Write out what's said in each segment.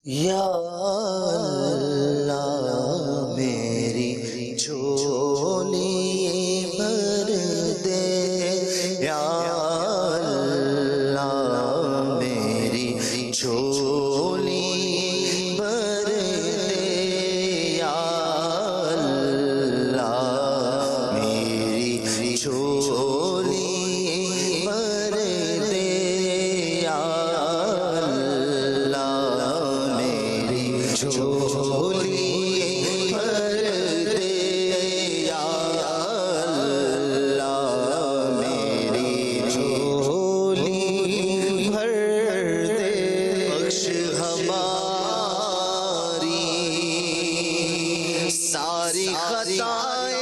یا اللہ میری جھولی بھر دے، یا اللہ میری جھولی بھر دے، یا اللہ میری جھولی بھر دے، یا جھولی بھر دے، یا اللہ میری جھولی بھر دے، بخش ہماری ساری خطائیں،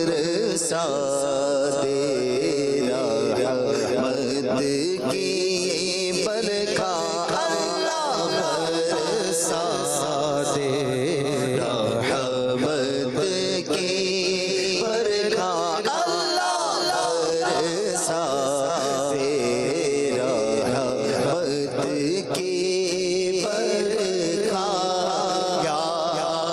برسا دے رحمت کی برکھا، اللہ برسا دے رحمت کی برکھا، اللہ برسا دے رحمت کی برکھا، یا اللہ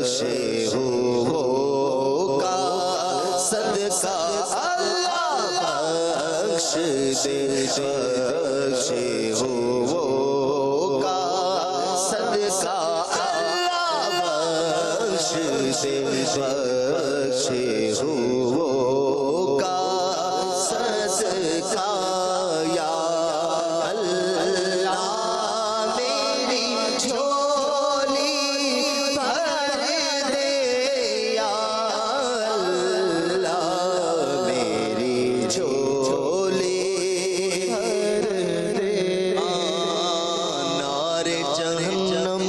بخشے ہو کا صدقہ، اللہ بخش دے، بخشے ہو کا صدقہ، اللہ بخش دے، بخشے ہو کا صدقہ، یا اللہ میری جھولی بھر دے، یا اللہ میری جھولی بھر دے، نار جہنم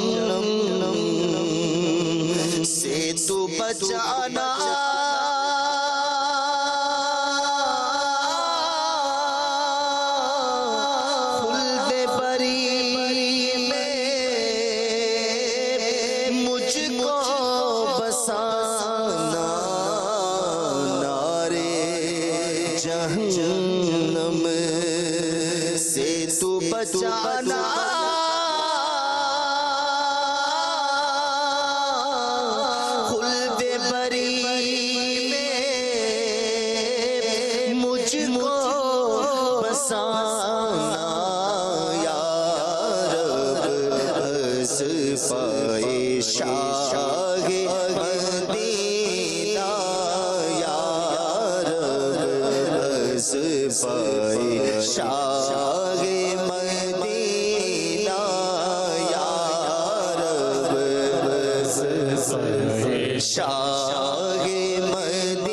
سے تو بچانا، جہنم سے تو بچانا، خلد بری میں مجھ کو بسانا، یا رب بس پائے شاہ مدینہ، یا پائے شاہ مدینہ، یا رب پائے شاہ مدینہ۔